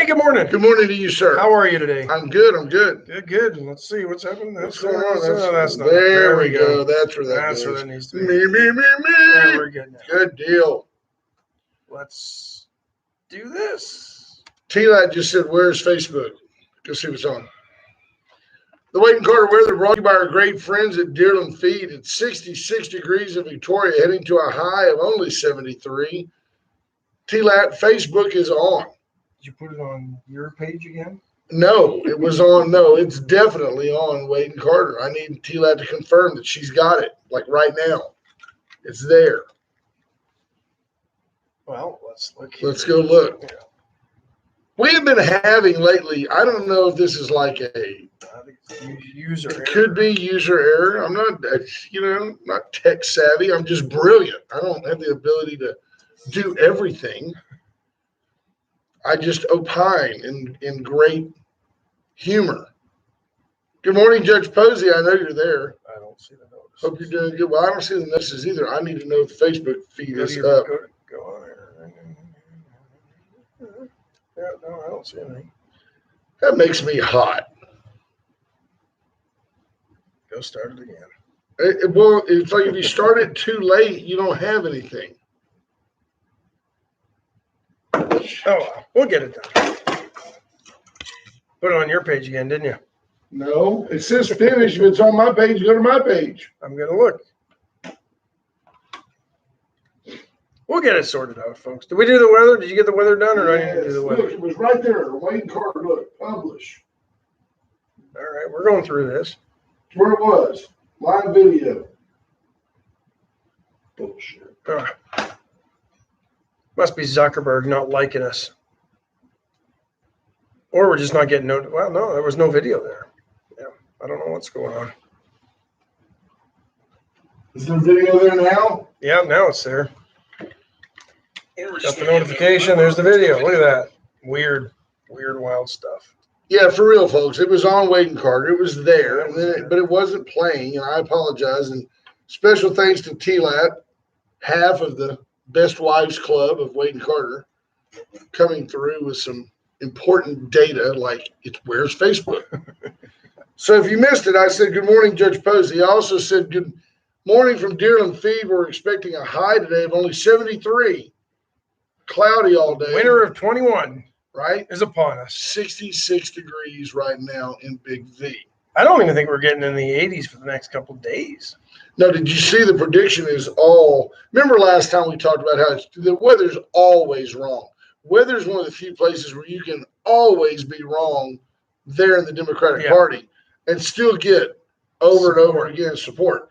Hey, good morning. Good morning to you, sir. How are you today? I'm good. I'm good. Good. Let's see what's happening. What's going on? That's not there we go. That's where that That's goes. where that needs to be. Me. Yeah, we're good now. Good deal. Let's do this. T-Lad just said, where's Facebook? Go see what's on. The Wade and Carter weather brought to you by our great friends at Deerland Feed. It's 66 degrees in Victoria, heading to a high of only 73. T-Lad, Facebook is on. Did you put it on your page again? No, it was on. No, it's definitely on Wade and Carter. I need T-Lad to confirm that she's got it, like right now. It's there. Well, let's look. Let's go look. Yeah. We have been having lately, I don't know if this is like a user error. It could be user error. I'm not, not tech savvy. I'm just brilliant. I don't have the ability to do everything. I just opine in great humor. Good morning, Judge Posey. I know you're there. I don't see the notice. Hope you're doing good. Well, I don't see the notices either. I need to know if the Facebook feed is up. Go on there. Yeah, no, I don't see anything. That makes me hot. Go start it again. Well, it's like if you start it too late, you don't have anything. Oh, well, we'll get it done. Put it on your page again, didn't you? No, it says finish. If it's on my page, go to my page. I'm going to look. We'll get it sorted out, folks. Did we do the weather? Did you get the weather done, or do I need to do the weather? Look, it was right there. Wade and Carter, look, publish. All right, we're going through this. Where it was. Live video. Bullshit. Must be Zuckerberg not liking us. Or we're just not getting well, no, there was no video there. Yeah, I don't know what's going on. Is there video there now? Yeah, now it's there. Got the notification. There's the video. Look at that. Weird, wild stuff. Yeah, for real, folks. It was on Wade and Carter. It was there, and then but it wasn't playing, and I apologize. And special thanks to T-Lat, half of the Best Wives Club of Wade and Carter, coming through with some important data like where's Facebook. So if you missed it, I said good morning, Judge Posey. I also said good morning from Deerland Feed. We're expecting a high today of only 73. Cloudy all day. Winter of 21, right, is upon us. 66 degrees right now in Big V. I don't even think we're getting in the 80s for the next couple of days. No, did you see the prediction is all? Remember last time we talked about how the weather's always wrong. Weather's one of the few places where you can always be wrong there in the Democratic Party and still get over and over again support.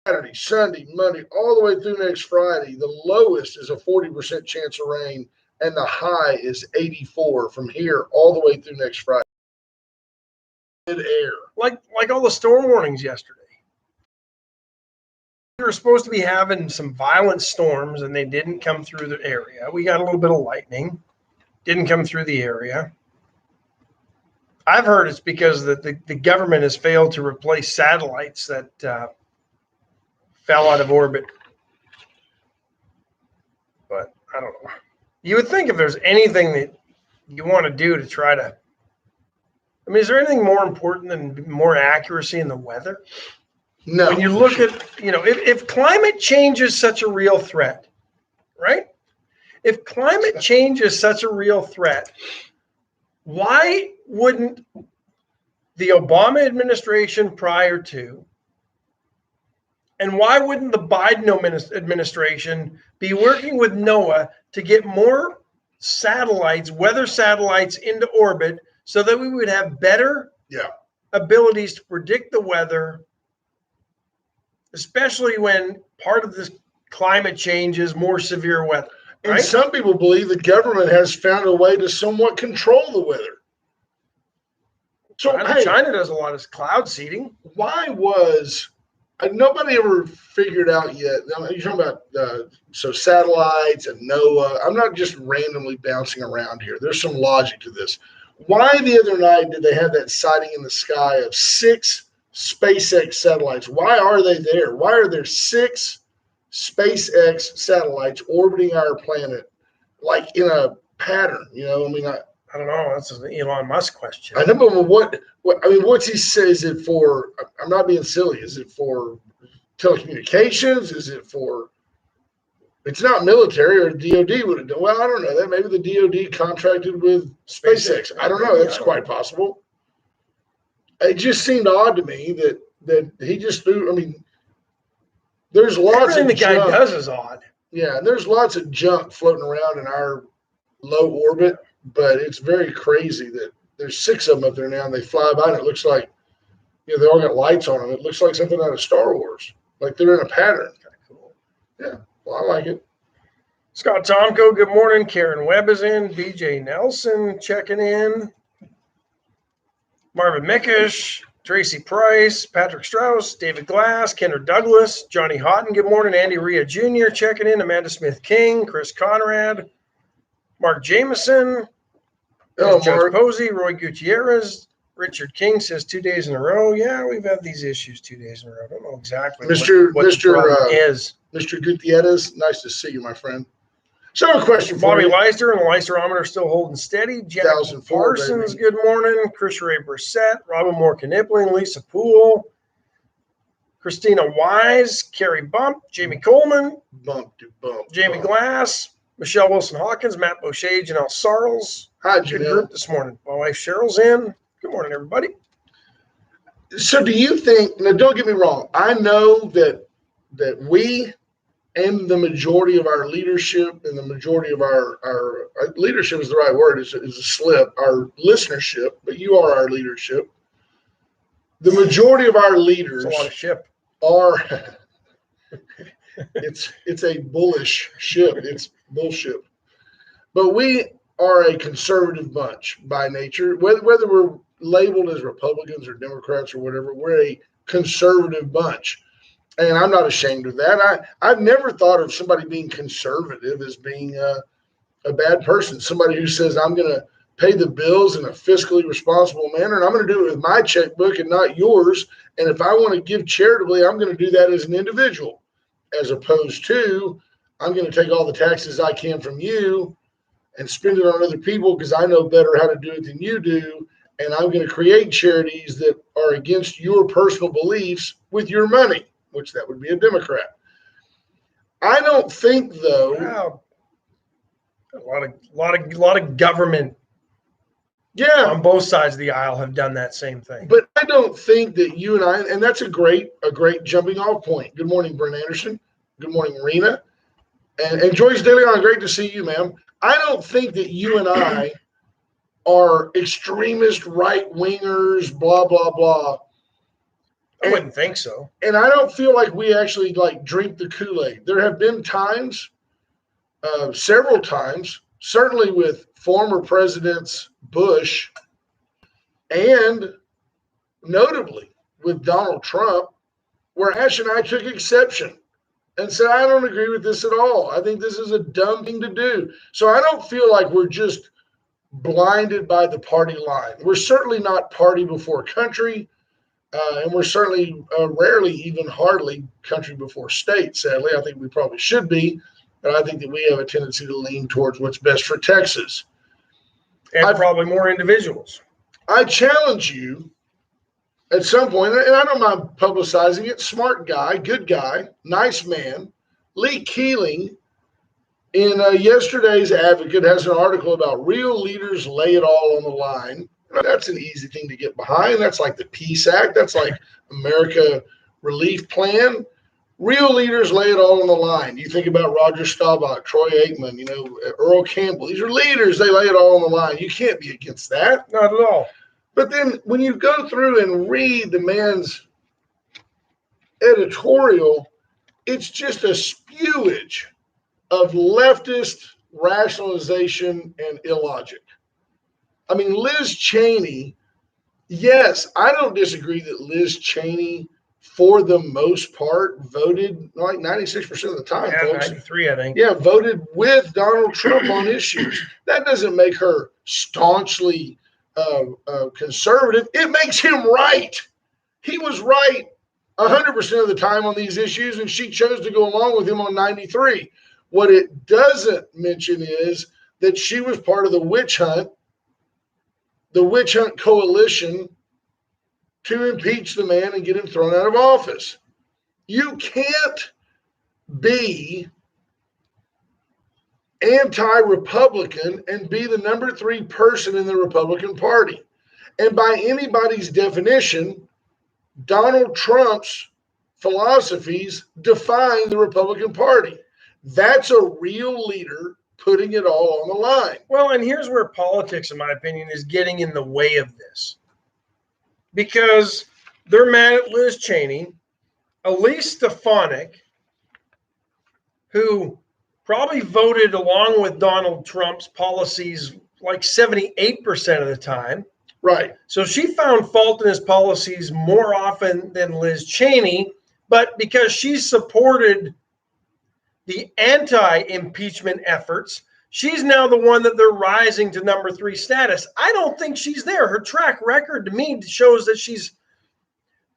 Saturday, Sunday, Monday, all the way through next Friday, the lowest is a 40% chance of rain, and the high is 84 from here all the way through next Friday. Good air. Like all the storm warnings yesterday. We were supposed to be having some violent storms, and they didn't come through the area. We got a little bit of lightning. Didn't come through the area. I've heard it's because the government has failed to replace satellites that fell out of orbit. But I don't know. You would think if there's anything that you want to do to try to, I mean, is there anything more important than more accuracy in the weather? No. When you look at, if climate change is such a real threat, right? If climate change is such a real threat, why wouldn't the Obama administration prior to, and why wouldn't the Biden administration be working with NOAA to get more satellites, weather satellites, into orbit so that we would have better abilities to predict the weather, especially when part of this climate change is more severe weather? Right? And some people believe the government has found a way to somewhat control the weather. So China does a lot of cloud seeding. Why was nobody ever figured out yet? You're talking about satellites and NOAA. I'm not just randomly bouncing around here. There's some logic to this. Why the other night did they have that sighting in the sky of 6 SpaceX satellites? Why are they there? Why are there 6 SpaceX satellites orbiting our planet, like in a pattern? I don't know. That's an Elon Musk question. I know, but what I mean, what's he say? Is it for? I'm not being silly. Is it for telecommunications? Is it for? It's not military, or DoD would have done. Well, I don't know that. Maybe the DoD contracted with SpaceX. I don't know. That's quite possible. It just seemed odd to me that he just threw. I mean, there's lots Everything of the guy junk. does is odd. Yeah, and there's lots of junk floating around in our low orbit, but it's very crazy that there's 6 of them up there now, and they fly by, and it looks like, you know, they all got lights on them. It looks like something out of Star Wars, like they're in a pattern. Kind of cool. Yeah, well, I like it. Scott Tomko, good morning. Karen Webb is in. BJ Nelson checking in. Marvin Mickish, Tracy Price, Patrick Strauss, David Glass, Kendra Douglas, Johnny Houghton, good morning. Andy Rhea Jr. checking in. Amanda Smith King, Chris Conrad, Mark Jameson, Hello, Judge Mark. Posey, Roy Gutierrez. Richard King says 2 days in a row. Yeah, we've had these issues 2 days in a row. I don't know exactly what the problem is. Mr. Gutierrez, nice to see you, my friend. So a question for Bobby you. Leister and the Leisterometer still holding steady. Jack 1004, Parsons, baby. good morning. Chris Ray Brissett, Robin Moore Knipling, Lisa Poole, Christina Wise, Carrie Bump, Jamie Coleman, Bump to bump. Jamie bump. Glass, Michelle Wilson Hawkins, Matt Boucher, Janelle Sarles. Hi, Good Janelle. group this morning. My wife Cheryl's in. Good morning, everybody. So do you think, now don't get me wrong, I know that we and the majority of our leadership and the majority of our leadership is the right word, is a slip, our listenership, but you are our leadership. The majority of our leaders It's a lot of ship. are, it's a bullish ship. It's bullshit. But we are a conservative bunch by nature, whether we're labeled as Republicans or Democrats or whatever, we're a conservative bunch. And I'm not ashamed of that. I've never thought of somebody being conservative as being a bad person, somebody who says, I'm going to pay the bills in a fiscally responsible manner, and I'm going to do it with my checkbook and not yours. And if I want to give charitably, I'm going to do that as an individual, as opposed to I'm going to take all the taxes I can from you and spend it on other people because I know better how to do it than you do. And I'm going to create charities that are against your personal beliefs with your money, which that would be a Democrat. I don't think, though. Wow. A lot of government on both sides of the aisle have done that same thing. But I don't think that you and I, and that's a great jumping off point. Good morning, Brent Anderson. Good morning, Rena. And Joyce DeLeon, great to see you, ma'am. I don't think that you and I are extremist right-wingers, blah, blah, blah. I wouldn't think so. And I don't feel like we actually drink the Kool-Aid. There have been times, several times, certainly with former presidents Bush and notably with Donald Trump, where Ash and I took exception and said, I don't agree with this at all. I think this is a dumb thing to do. So I don't feel like we're just blinded by the party line. We're certainly not party before country. And we're certainly rarely, even hardly, country before state, sadly. I think we probably should be, but I think that we have a tendency to lean towards what's best for Texas. And probably more individuals. I challenge you at some point, and I don't mind publicizing it, smart guy, good guy, nice man, Lee Keeling, in yesterday's Advocate, has an article about real leaders lay it all on the line. That's an easy thing to get behind. That's like the Peace Act. That's like America Relief Plan. Real leaders lay it all on the line. You think about Roger Staubach, Troy Aikman, Earl Campbell. These are leaders. They lay it all on the line. You can't be against that. Not at all. But then when you go through and read the man's editorial, it's just a spewage of leftist rationalization and illogic. I mean, Liz Cheney, yes, I don't disagree that Liz Cheney, for the most part, voted like 96% of the time, folks. 93, I think. Yeah, voted with Donald Trump on issues. That doesn't make her staunchly conservative. It makes him right. He was right 100% of the time on these issues, and she chose to go along with him on 93. What it doesn't mention is that she was part of the witch hunt the witch hunt coalition to impeach the man and get him thrown out of office. You can't be anti-Republican and be the number 3 person in the Republican Party. And by anybody's definition, Donald Trump's philosophies define the Republican Party. That's a real leader putting it all on the line. Well, and here's where politics, in my opinion, is getting in the way of this. Because they're mad at Liz Cheney, Elise Stefanik, who probably voted along with Donald Trump's policies like 78% of the time. Right. So she found fault in his policies more often than Liz Cheney, but because she supported the anti-impeachment efforts, she's now the one that they're rising to number 3 status. I don't think she's there. Her track record to me shows that she's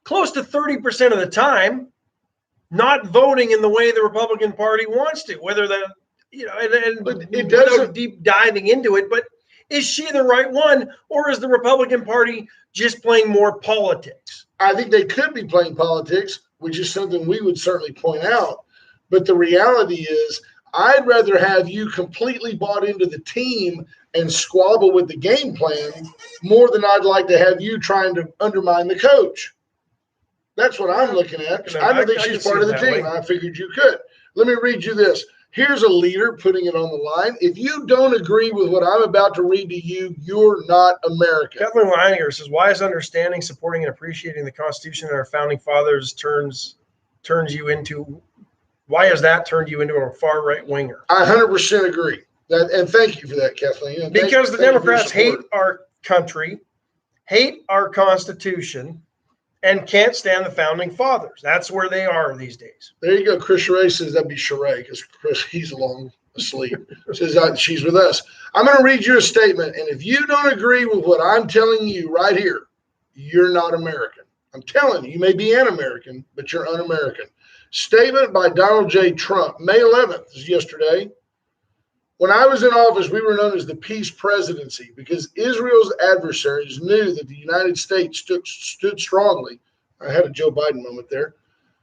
close to 30% of the time not voting in the way the Republican Party wants to, whether that, But it doesn't deep diving into it, but is she the right one, or is the Republican Party just playing more politics? I think they could be playing politics, which is something we would certainly point out. But the reality is, I'd rather have you completely bought into the team and squabble with the game plan more than I'd like to have you trying to undermine the coach. That's what I'm looking at. 'Cause I don't think she's part of the team. I figured you could. Let me read you this. Here's a leader putting it on the line. If you don't agree with what I'm about to read to you, you're not American. Kathleen Leininger says, why is understanding, supporting, and appreciating the Constitution and our founding fathers turns you into, why has that turned you into a far right winger? I 100% agree. And thank you for that, Kathleen. And because the thank you for your Democrats hate support. our country, hate our Constitution, and can't stand the founding fathers. That's where they are these days. There you go. Chris Sheree says that'd be Sheree because Chris, he's long asleep. Says she's with us. I'm going to read you a statement. And if you don't agree with what I'm telling you right here, you're not American. I'm telling you, you may be an American, but you're un-American. Statement by Donald J. Trump, May 11th, is yesterday. When I was in office, we were known as the peace presidency because Israel's adversaries knew that the United States stood strongly. I had a Joe Biden moment there.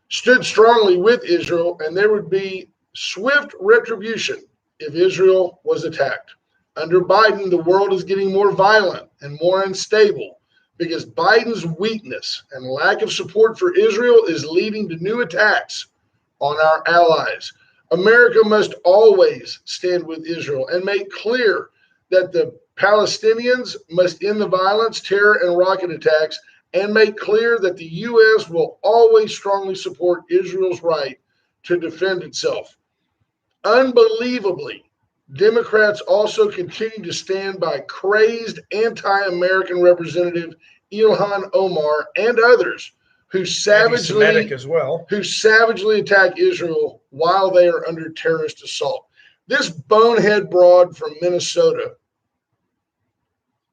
Stood strongly with Israel, and there would be swift retribution if Israel was attacked. Under Biden, the world is getting more violent and more unstable because Biden's weakness and lack of support for Israel is leading to new attacks on our allies. America must always stand with Israel and make clear that the Palestinians must end the violence, terror, and rocket attacks, and make clear that the U.S. will always strongly support Israel's right to defend itself. Unbelievably, Democrats also continue to stand by crazed anti-American Representative Ilhan Omar and others who savagely as well, who savagely attack Israel while they are under terrorist assault. This bonehead broad from Minnesota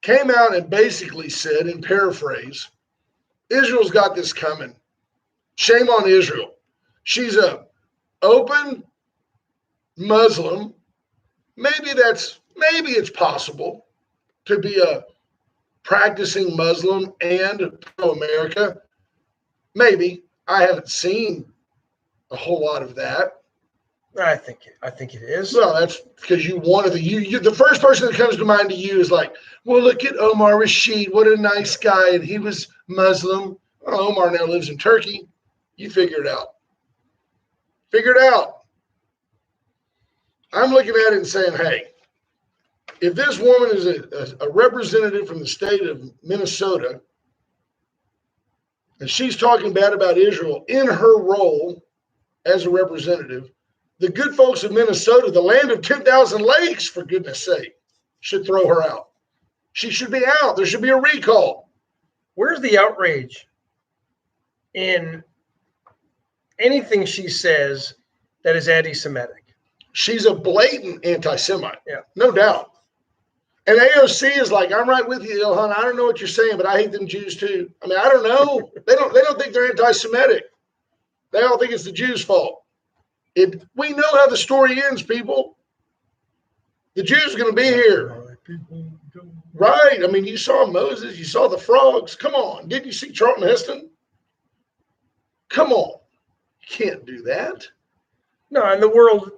came out and basically said, in paraphrase, Israel's got this coming. Shame on Israel. She's a open Muslim. Maybe it's possible to be a practicing Muslim and pro-America. Maybe. I haven't seen a whole lot of that. I think it is. Well, that's because you wanted the first person that comes to mind to you is like, well, look at Omar Rashid. What a nice guy. And he was Muslim. Well, Omar now lives in Turkey. You figure it out. Figure it out. I'm looking at it and saying, hey, if this woman is a representative from the state of Minnesota, and she's talking bad about Israel in her role as a representative, the good folks of Minnesota, the land of 10,000 lakes, for goodness sake, should throw her out. She should be out. There should be a recall. Where's the outrage in anything she says that is anti-Semitic? She's a blatant anti-Semite. Yeah. No doubt. And AOC is like, I'm right with you, Ilhan. I don't know what you're saying, but I hate them Jews too. I mean, I don't know. They don't think they're anti-Semitic. They all think it's the Jews' fault. We know how the story ends, people. The Jews are going to be here. Right. I mean, you saw Moses, you saw the frogs. Come on. Didn't you see Charlton Heston? Come on. You can't do that. No, and the world,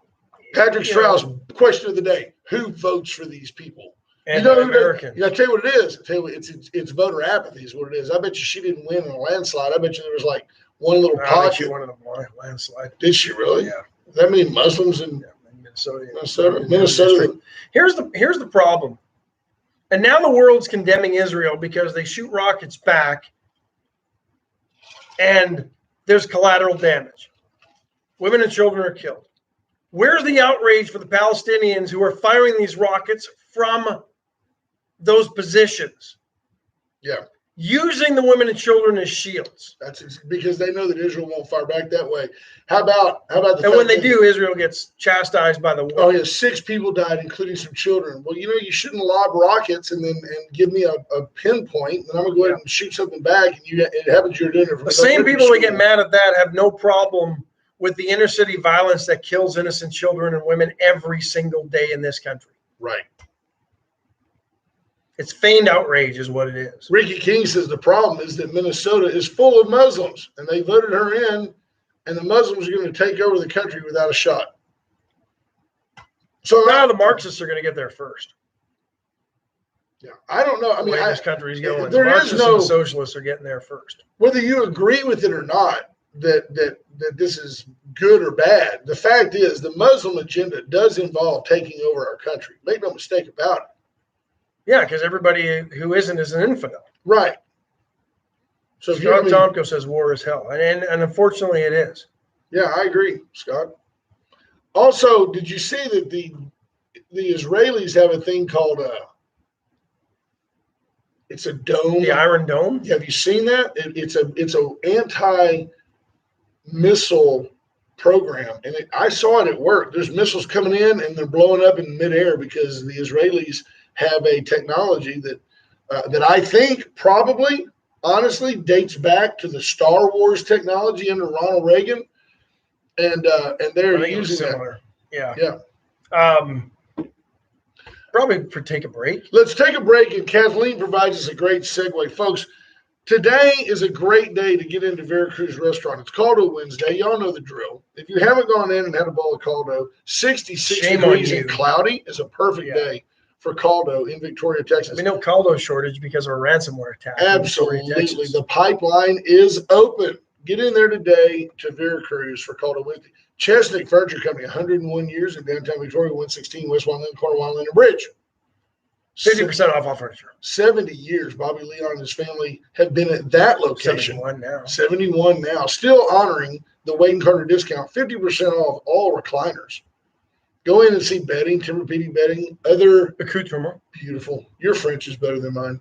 Patrick Strauss, question of the day. Who votes for these people? You know, Americans. I tell you what it is. I tell you what, it's voter apathy is what it is. I bet you she didn't win in a landslide. I bet you there was like one little pocket. She won in a landslide. Did she really? Yeah. That mean Muslims in Minnesota. Minnesota. Here's the problem. And now the world's condemning Israel because they shoot rockets back and there's collateral damage. Women and children are killed. Where's the outrage for the Palestinians who are firing these rockets from those positions? Yeah. Using the women and children as shields. That's because they know that Israel won't fire back that way. How about the and when they do, Israel gets chastised by the world. Oh yeah, 6 people died, including some children. Well, you know, you shouldn't lob rockets and give me a pinpoint, and I'm gonna go ahead and shoot something back, and it happens you're doing it from the same people that get mad at that have no problem with the inner city violence that kills innocent children and women every single day in this country. Right. It's feigned outrage is what it is. Ricky King says the problem is that Minnesota is full of Muslims, and they voted her in, and the Muslims are going to take over the country without a shot. So now the Marxists are going to get there first. Yeah, I don't know. I mean, this country's going. There the Marxists is no and the socialists are getting there first. Whether you agree with it or not, that this is good or bad, the fact is the Muslim agenda does involve taking over our country. Make no mistake about it. Yeah, because everybody who isn't is an infidel. Right. So Scott Tomko says war is hell. And unfortunately it is. Yeah, I agree, Scott. Also, did you see that the Israelis have a thing called it's a dome? The Iron Dome? Have you seen that? It's a anti-missile program. And I saw it at work. There's missiles coming in and they're blowing up in midair because the Israelis have a technology that I think probably, honestly, dates back to the Star Wars technology under Ronald Reagan, and they're using similar. That. Yeah. Probably take a break. Let's take a break, and Kathleen provides us a great segue, folks. Today is a great day to get into Veracruz Restaurant. It's Caldo Wednesday. Y'all know the drill. If you haven't gone in and had a bowl of Caldo, 66 degrees and cloudy is a perfect day for Caldo in Victoria, Texas. We know Caldo shortage because of a ransomware attack. Absolutely. The pipeline is open. Get in there today to Veracruz for Caldo Wednesday. Chesnick Furniture Company, 101 years in downtown Victoria, 116 West Wyoming, corner Wyoming Bridge. 50% off all furniture. 70 years. Bobby Leon and his family have been at that location. 71 now. Still honoring the Wade and Carter discount, 50% off all recliners. Go in and see bedding, Tempur-Pedic bedding, other accoutrement. Beautiful. Your French is better than mine.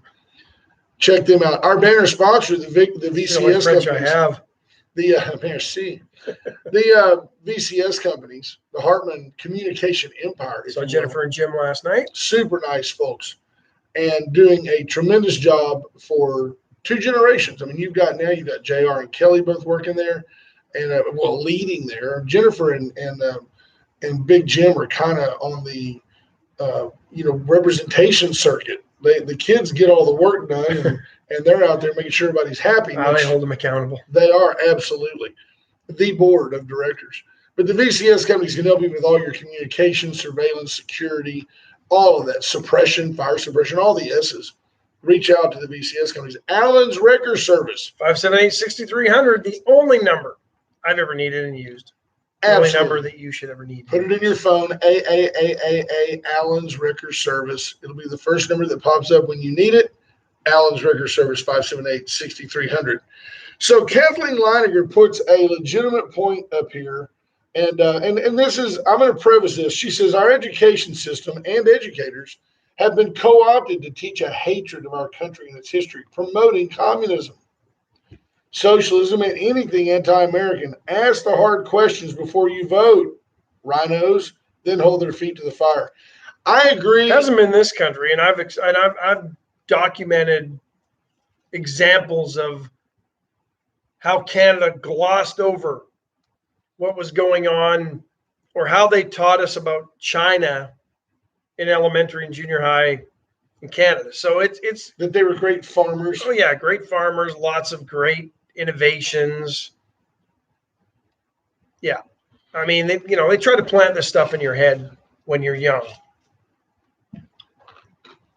Check them out. Our banner sponsor, the VCS French companies. I have. Merci. The VCS companies, the Hartman Communication Empire. Saw Jennifer and Jim last night. Super nice folks, and doing a tremendous job for 2 generations. I mean, you've got JR and Kelly both working there, and leading there. Jennifer and Big Jim are kind of on the representation circuit. The kids get all the work done, and they're out there making sure everybody's happy. They hold them accountable. They are, absolutely. The board of directors. But the VCS companies can help you with all your communication, surveillance, security, all of that, suppression, fire suppression, all the S's. Reach out to the VCS companies. Allen's Wrecker Service. 578-6300, the only number I've ever needed and used. The only number that you should ever need. Put it in your phone, AAAAA, Allen's Wrecker Service. It'll be the first number that pops up when you need it. Allen's Wrecker Service, 578-6300. So Kathleen Leiniger puts a legitimate point up here, and this is, I'm going to preface this. She says, our education system and educators have been co-opted to teach a hatred of our country and its history, promoting communism, socialism, and anything anti-American. Ask the hard questions before you vote, rhinos, then hold their feet to the fire. I agree. It hasn't been this country, and I've documented examples of how Canada glossed over what was going on, or how they taught us about China in elementary and junior high, in Canada. So it's That they were great farmers. oh yeah, great farmers, lots of great innovations. Yeah, I mean they try to plant this stuff in your head when you're young,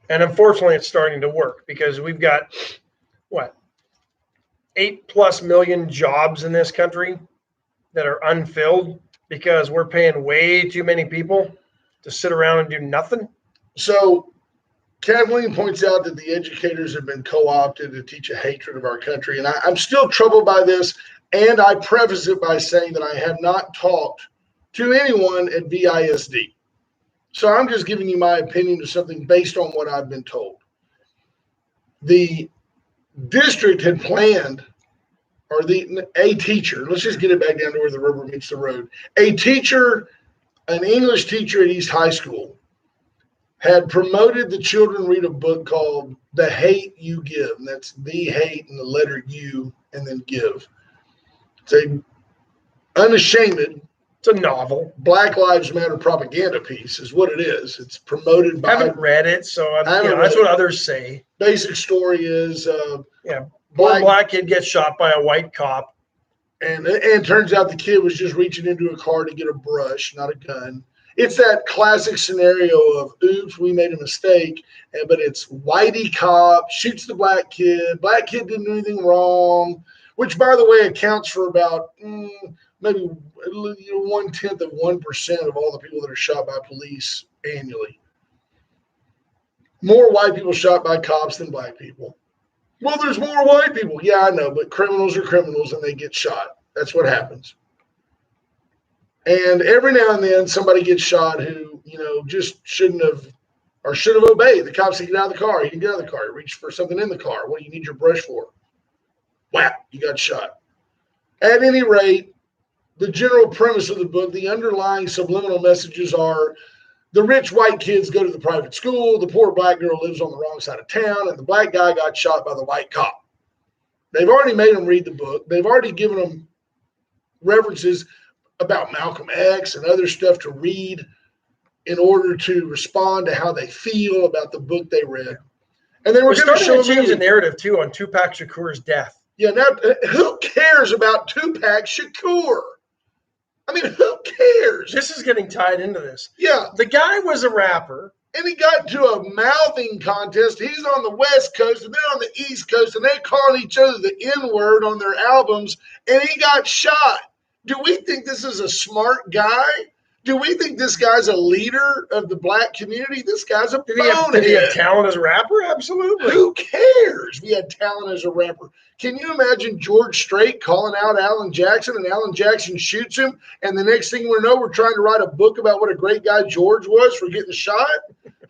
and unfortunately, it's starting to work because we've got what 8+ million jobs in this country that are unfilled because we're paying way too many people to sit around and do nothing. So Kathleen points out that the educators have been co-opted to teach a hatred of our country. And I'm still troubled by this. And I preface it by saying that I have not talked to anyone at VISD. So I'm just giving you my opinion of something based on what I've been told. The district had planned, or a teacher, let's just get it back down to where the rubber meets the road. A teacher, an English teacher at East High School, had promoted the children read a book called The Hate U Give. And that's the hate and the letter U and then give. It's a unashamed, it's a novel. Black Lives Matter propaganda piece is what it is. It's promoted by. I haven't read it, so that's what others say. Basic story is black kid gets shot by a white cop. And it turns out the kid was just reaching into a car to get a brush, not a gun. It's that classic scenario of, oops, we made a mistake. But it's whitey cop, shoots the black kid. Black kid didn't do anything wrong, which, by the way, accounts for about maybe 1/10 of 1% of all the people that are shot by police annually. More white people shot by cops than black people. Well, there's more white people. Yeah, I know, but criminals are criminals and they get shot. That's what happens. And every now and then somebody gets shot who, just shouldn't have or should have obeyed. The cop said, get out of the car. He didn't get out of the car. He reached for something in the car. What do you need your brush for? Whap, you got shot. At any rate, the general premise of the book, the underlying subliminal messages are the rich white kids go to the private school, the poor black girl lives on the wrong side of town, and the black guy got shot by the white cop. They've already made them read the book. They've already given them references about Malcolm X and other stuff to read in order to respond to how they feel about the book they read. And then we're going to show change the narrative, too, on Tupac Shakur's death. Yeah, now, who cares about Tupac Shakur? I mean, who cares? This is getting tied into this. Yeah. The guy was a rapper. And he got into a mouthing contest. He's on the West Coast, and they're on the East Coast, and they're calling each other the N-word on their albums, and he got shot. Do we think this is a smart guy? Do we think this guy's a leader of the black community? This guy's a bonehead. Did he have talent as a rapper? Absolutely. Who cares if he had talent as a rapper? Can you imagine George Strait calling out Alan Jackson and Alan Jackson shoots him? And the next thing we know, we're trying to write a book about what a great guy George was for getting shot?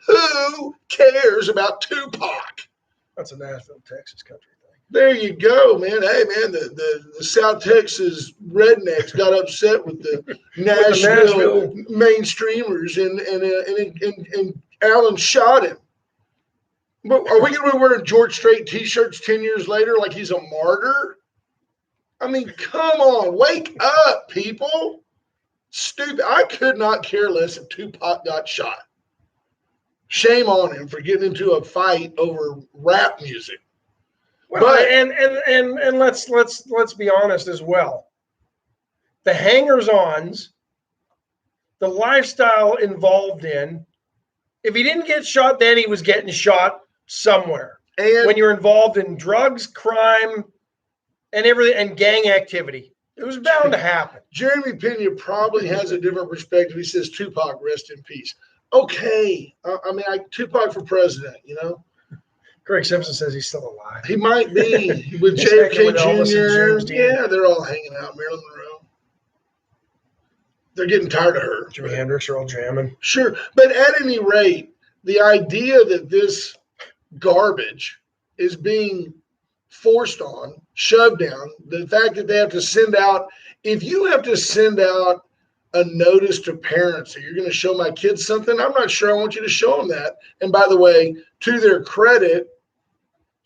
Who cares about Tupac? That's a Nashville, Texas country thing. There you go, man. Hey, man, the South Texas rednecks got upset with the Nashville mainstreamers, and Alan shot him. But are we going to be wearing George Strait T-shirts 10 years later like he's a martyr? I mean, come on. Wake up, people. Stupid. I could not care less if Tupac got shot. Shame on him for getting into a fight over rap music. Well, but, and let's be honest as well. The hangers-ons, the lifestyle involved in, if he didn't get shot then, he was getting shot somewhere. And when you're involved in drugs, crime, and everything, and gang activity, it was bound to happen. Jeremy Pena probably has a different perspective. He says, Tupac, rest in peace. Okay. Tupac for president, Greg Simpson says he's still alive. He might be with JFK Jr. Yeah, they're all hanging out. Marilyn Monroe. They're getting tired of her. Jimi Hendrix are all jamming. Sure. But at any rate, the idea that this garbage is being forced on, shoved down, the fact that they have to send out, if you have to send out a notice to parents that you're going to show my kids something, I'm not sure I want you to show them that. And by the way, to their credit,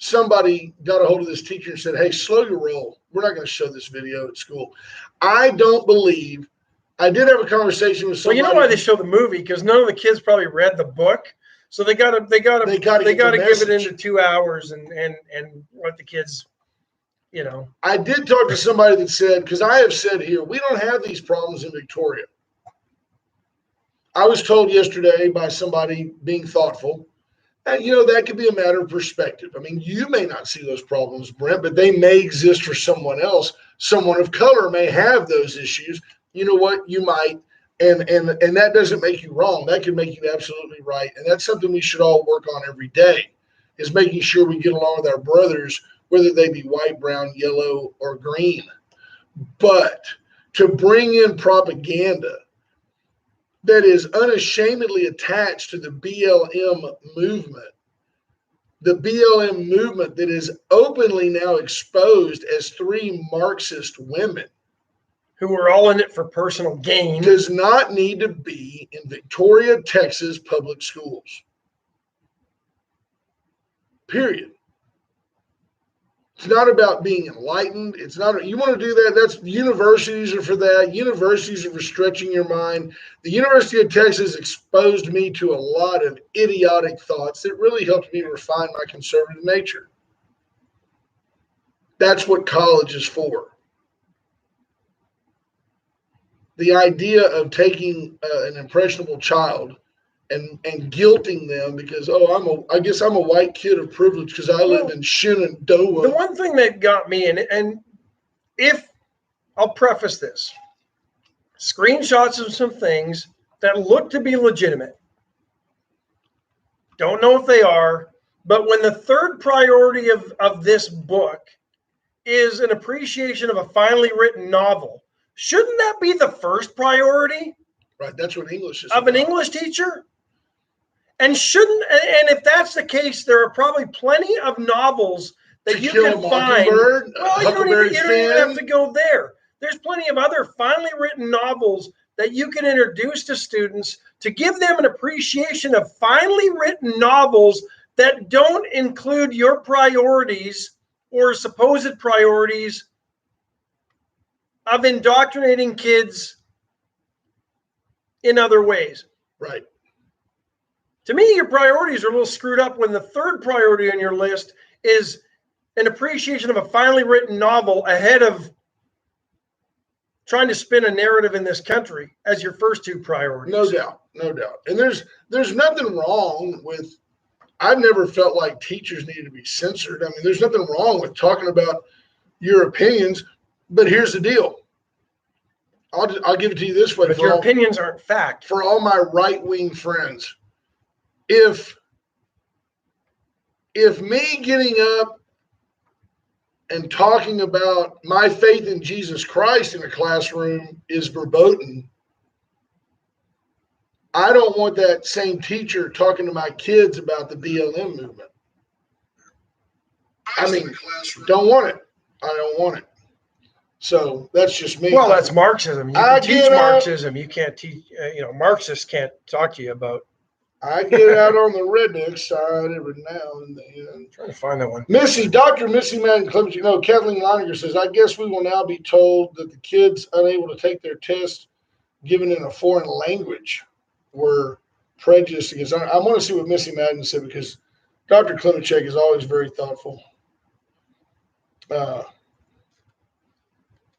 somebody got a hold of this teacher and said, hey, slow your roll. We're not going to show this video at school. I don't believe. I did have a conversation with somebody. Well, you know why they show the movie? Because none of the kids probably read the book. So they gotta They gotta give get the it message. into 2 hours and let the kids, I did talk to somebody that said, because I have said here, we don't have these problems in Victoria. I was told yesterday by somebody being thoughtful, and that could be a matter of perspective. I mean, you may not see those problems, Brent, but they may exist for someone else. Someone of color may have those issues. You know what? You might. And that doesn't make you wrong. That can make you absolutely right. And that's something we should all work on every day, is making sure we get along with our brothers, whether they be white, brown, yellow, or green. But to bring in propaganda that is unashamedly attached to the BLM movement, the BLM movement that is openly now exposed as 3 Marxist women, who are all in it for personal gain, does not need to be in Victoria, Texas public schools. Period. It's not about being enlightened. It's not, you want to do that, that's universities are for that. Universities are for stretching your mind. The University of Texas exposed me to a lot of idiotic thoughts that really helped me refine my conservative nature. That's what college is for. The idea of taking an impressionable child and guilting them because, I guess I'm a white kid of privilege because I live in Shenandoah. The one thing that got me, and if I'll preface this, screenshots of some things that look to be legitimate. Don't know if they are, but when the third priority of this book is an appreciation of a finely written novel, shouldn't that be the first priority? Right, that's what English is of about. An English teacher? And if that's the case, there are probably plenty of novels that you can find. Well, you don't even have to go there. There's plenty of other finely written novels that you can introduce to students to give them an appreciation of finely written novels that don't include your priorities or supposed priorities of indoctrinating kids in other ways. Right. To me, your priorities are a little screwed up when the third priority on your list is an appreciation of a finely written novel ahead of trying to spin a narrative in this country as your first 2 priorities. No doubt. And there's nothing wrong with, I've never felt like teachers needed to be censored. I mean, there's nothing wrong with talking about your opinions, but here's the deal. I'll give it to you this way. But your opinions aren't fact. For all my right-wing friends, if me getting up and talking about my faith in Jesus Christ in a classroom is verboten, I don't want that same teacher talking to my kids about the BLM movement. I mean, don't want it. I don't want it. So that's just me. Well, that's Marxism. You can teach Marxism. You can't teach, Marxists can't talk to you about. I get out on the redneck side every now and then. I'm trying to find that one. Dr. Missy Madden Clemens, Kathleen Leininger says, I guess we will now be told that the kids unable to take their test given in a foreign language were prejudiced against. I want to see what Missy Madden said because Dr. Klimacek is always very thoughtful.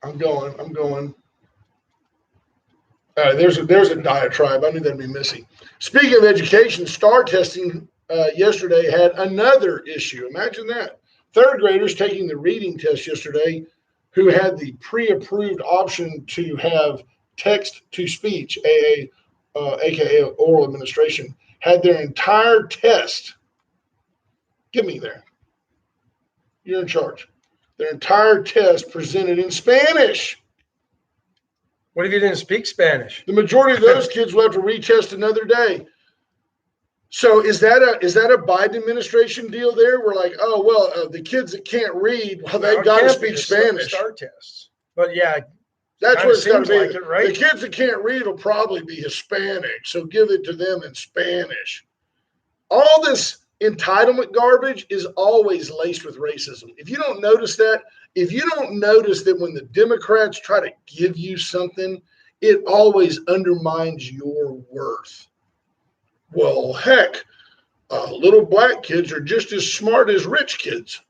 I'm going. There's a diatribe. I knew that'd be Missy. Speaking of education, STAR testing yesterday had another issue. Imagine that. 3rd graders taking the reading test yesterday who had the pre-approved option to have text-to-speech, aka oral administration, had their entire test. Get me there. You're in charge. Their entire test presented in Spanish. What if you didn't speak Spanish? The majority of those kids will have to retest another day. So is that a Biden administration deal there? We're like, the kids that can't read, they got to speak Spanish. STAR tests. But yeah, that's what it's got to be. Like it, right? The kids that can't read will probably be Hispanic, so give it to them in Spanish. All this entitlement garbage is always laced with racism. If you don't notice that, when the Democrats try to give you something, it always undermines your worth. Well, heck, Little black kids are just as smart as rich kids.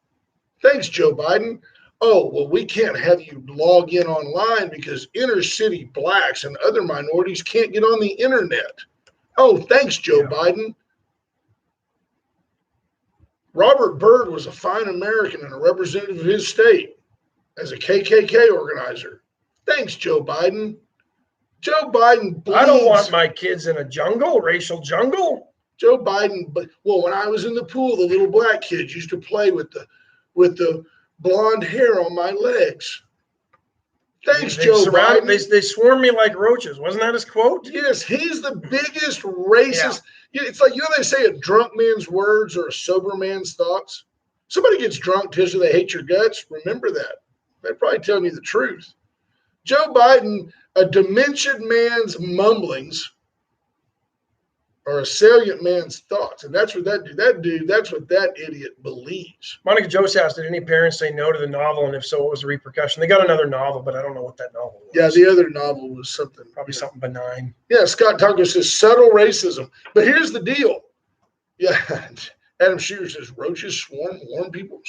Thanks, Joe Biden. Oh, well, we can't have you log in online because inner city blacks and other minorities can't get on the internet. Oh, thanks, Joe Biden. Robert Byrd was a fine American and a representative of his state as a KKK organizer. Thanks, Joe Biden. Joe Biden bleeds. I don't want my kids in a jungle, racial jungle. Joe Biden, but well, when I was in the pool, the little black kids used to play with the blonde hair on my legs. Thanks, Joe Biden. They swarm me like roaches. Wasn't that his quote? Yes, he's the biggest racist. Yeah. It's like, they say a drunk man's words or a sober man's thoughts. Somebody gets drunk, tells you they hate your guts. Remember that. They're probably telling you the truth. Joe Biden, a dementia man's mumblings or a salient man's thoughts. And that's what that's what that idiot believes. Monica Jost asked, did any parents say no to the novel? And if so, what was the repercussion? They got another novel, but I don't know what that novel was. Yeah, the other novel was something. Probably something benign. Yeah, Scott Taco says subtle racism. But here's the deal. Yeah, Adam Shearer says roaches swarm people.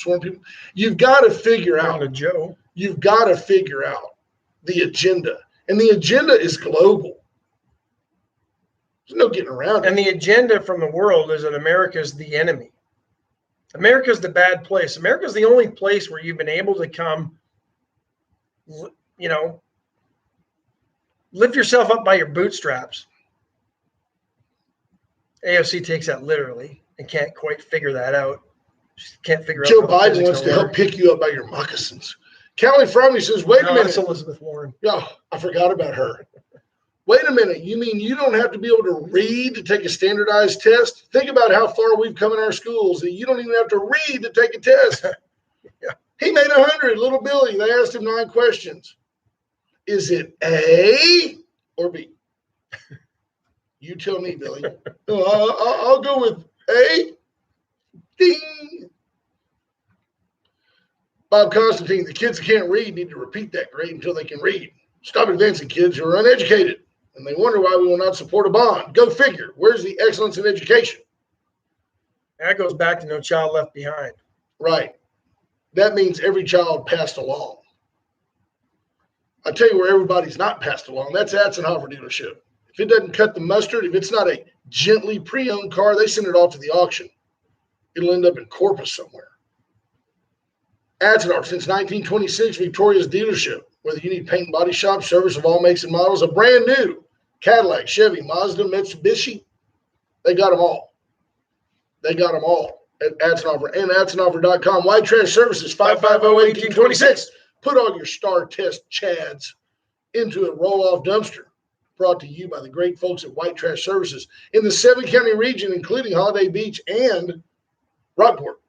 You've got to figure out. Joe. You've got to figure out the agenda. And the agenda is global. There's no getting around it. And the agenda from the world is that America's the enemy. America's the bad place. America's the only place where you've been able to come, lift yourself up by your bootstraps. AOC takes that literally and can't quite figure that out. She can't figure out. Joe Biden wants to help pick you up by your moccasins. Callie Fromey says, wait a minute. That's Elizabeth Warren. Yeah, I forgot about her. Wait a minute. You mean you don't have to be able to read to take a standardized test? Think about how far we've come in our schools that you don't even have to read to take a test. Yeah. He made 100, little Billy. They asked him 9 questions. Is it A or B? You tell me, Billy. I'll go with A. Ding. Bob Constantine, the kids that can't read need to repeat that grade until they can read. Stop advancing kids who are uneducated. And they wonder why we will not support a bond. Go figure. Where's the excellence in education? That goes back to No Child Left Behind. Right. That means every child passed along. I tell you where everybody's not passed along. That's Atzenhofer dealership. If it doesn't cut the mustard, if it's not a gently pre-owned car, they send it off to the auction. It'll end up in Corpus somewhere. Atzenhofer, since 1926, Victoria's dealership. Whether you need paint and body shop, service of all makes and models, a brand new Cadillac, Chevy, Mazda, Mitsubishi, they got them all. They got them all at Atzenhofer and Atzenhofer.com. White Trash Services, 550-1826. Put all your star test chads into a roll-off dumpster. Brought to you by the great folks at White Trash Services in the 7-county region, including Holiday Beach and Rockport.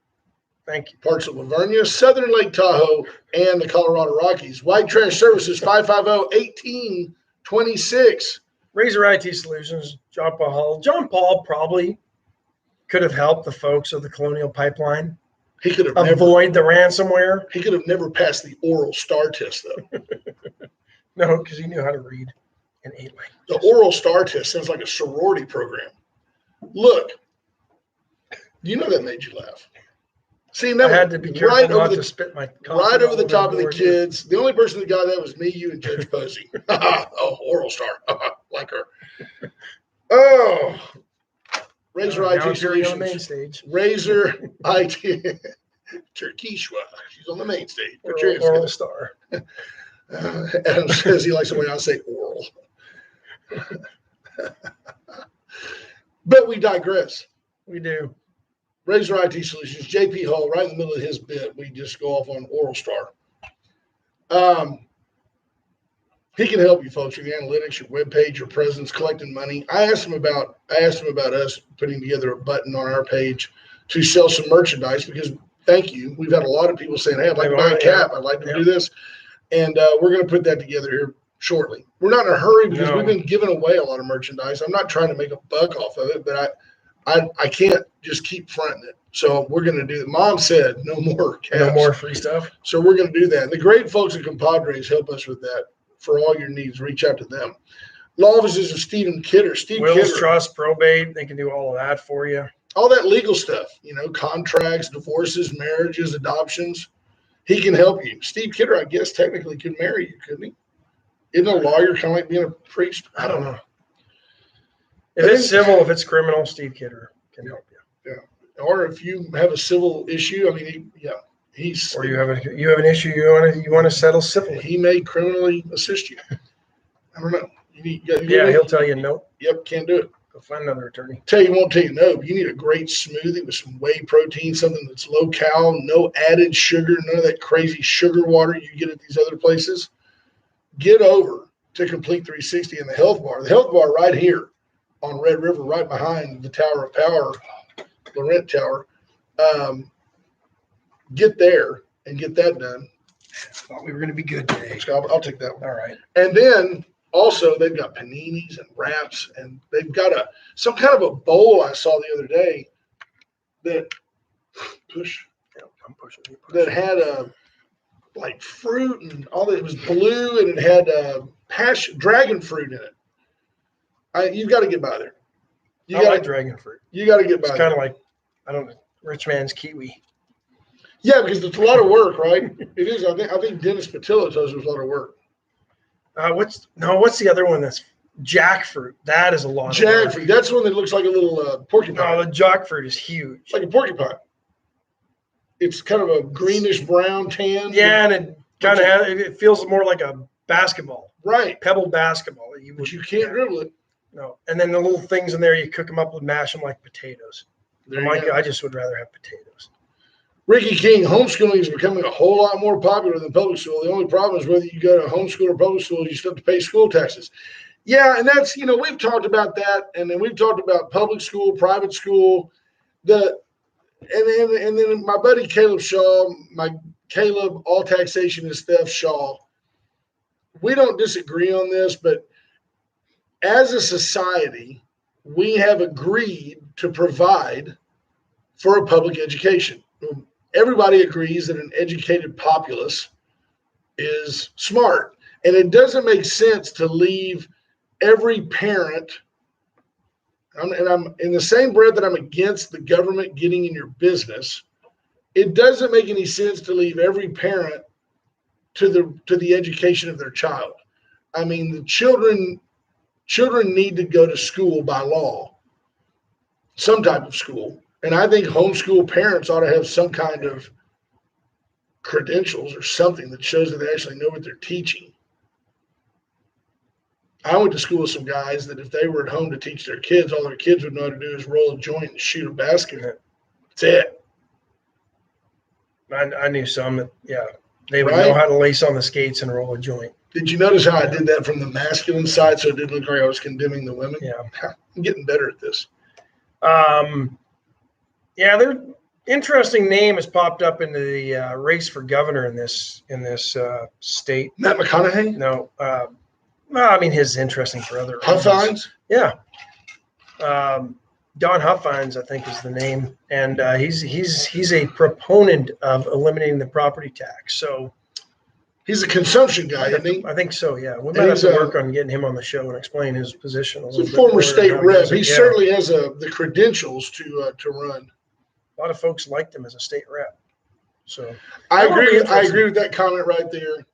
Thank you. Parts of Lavernia, Southern Lake Tahoe, and the Colorado Rockies. White Trash Services, 550-1826. Razor IT Solutions, John Paul Hull. John Paul probably could have helped the folks of the Colonial Pipeline. He could have avoid the ransomware. He could have never passed the oral STAR test, though. No, because he knew how to read in 8 languages. The oral STAR test sounds like a sorority program. Look, you know that made you laugh. See, that I had to be careful not to spit my coffee right over the top of the board. kids. The only person that got that was me, you, and Judge Posey. Oh, oral STAR. Like her. Oh. Razor IT Solutions. On the main stage. Razor IT. Turkishwa. She's on the main stage. Oral STAR. Adam says he likes the way I say oral. But we digress. We do. Razor IT Solutions, JP Hall, right in the middle of his bit. We just go off on Oral Star. He can help you folks with your analytics, your webpage, your presence, collecting money. I asked him about us putting together a button on our page to sell some merchandise because thank you. We've had a lot of people saying, hey, I'd like to buy a cap. I'd like to do this. And we're going to put that together here shortly. We're not in a hurry because we've been giving away a lot of merchandise. I'm not trying to make a buck off of it, but I can't just keep fronting it. So we're going to do it. Mom said no more caps. No more free stuff. So we're going to do that. And the great folks at Compadres help us with that. For all your needs, reach out to them. Law offices of Stephen Kidder. Wills Trust, probate, they can do all of that for you. all that legal stuff, contracts, divorces, marriages, adoptions. He can help you. Steve Kidder, I guess, technically could marry you, couldn't he? Isn't a lawyer kind of like being a priest? I don't know. If it's civil, if it's criminal, Steve Kidder can help you. Yeah. Or if you have a civil issue, I mean, he's. Or you have an issue you want to settle civilly. He may criminally assist you. I don't know. He'll tell you no. Yep, can't do it. Go find another attorney. Won't tell you no, but you need a great smoothie with some whey protein, something that's low cal, no added sugar, none of that crazy sugar water you get at these other places. Get over to Complete 360 in the health bar. The health bar right here on Red River, right behind the Tower of Power, Laurent Tower. Get there and get that done. Thought we were going to be good today. I'll take that one. All right. And then also they've got paninis and wraps, and they've got some kind of a bowl I saw the other day that I'm pushing. that had like fruit and all that. It was blue and it had dragon fruit in it. You've got to get by there. I like dragon fruit. You got to get by there. It's kind of like, I don't know, rich man's kiwi. Yeah, because it's a lot of work, right? It is. I think Dennis Patillo tells us it was a lot of work. What's the other one that's jackfruit? That is a lot of work. Jackfruit. That's one that looks like a little porcupine. No, the jackfruit is huge. It's like a porcupine. It's kind of a greenish brown tan. Yeah, and it kind of it feels more like a basketball. Right. Pebble basketball. But you can't dribble it. No. And then the little things in there, you cook them up with mash them like potatoes. I just would rather have potatoes. Ricky King, homeschooling is becoming a whole lot more popular than public school. The only problem is whether you go to homeschool or public school, you still have to pay school taxes. Yeah, and that's, we've talked about that, and then we've talked about public school, private school, and then my buddy Caleb Shaw, All Taxation is Theft Shaw. We don't disagree on this, but as a society, we have agreed to provide for a public education. Everybody agrees that an educated populace is smart. And it doesn't make sense to leave every parent, and I'm in the same breath that I'm against the government getting in your business, it doesn't make any sense to leave every parent to the education of their child. I mean, the children need to go to school by law, some type of school. And I think homeschool parents ought to have some kind of credentials or something that shows that they actually know what they're teaching. I went to school with some guys that if they were at home to teach their kids, all their kids would know how to do is roll a joint and shoot a basket. That's it. I knew some that, they would know how to lace on the skates and roll a joint. Did you notice how I did that from the masculine side so it didn't look like I was condemning the women? Yeah. I'm getting better at this. Their interesting name has popped up into the race for governor in this state. Matt McConaughey? No. I mean, his interesting for other reasons. Huffines? Yeah. Don Huffines, I think, is the name, and he's a proponent of eliminating the property tax. So he's a consumption guy, isn't he? I think so. Yeah, we might have to work on getting him on the show and explain his position. He's a former state rep. He certainly has the credentials to run. A lot of folks liked him as a state rep. So I agree with that comment right there.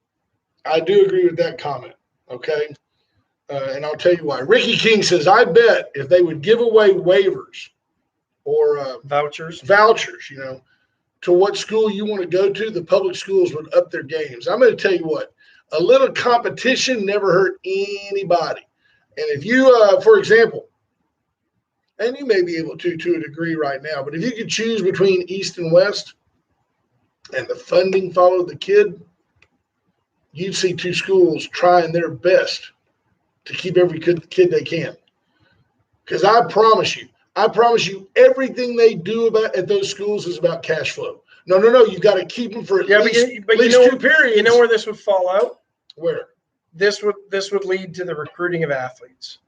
I do agree with that comment. Okay. And I'll tell you why. Ricky King says, I bet if they would give away waivers or vouchers, to what school you want to go to, the public schools would up their games. I'm going to tell you what, a little competition never hurt anybody. And if you, for example, and you may be able to a degree right now, but if you could choose between East and West and the funding followed the kid, you'd see two schools trying their best to keep every kid they can. Because I promise you, everything they do at those schools is about cash flow. No, you got to keep them for at least 2 periods. You know where this would fall out? Where? This would lead to the recruiting of athletes.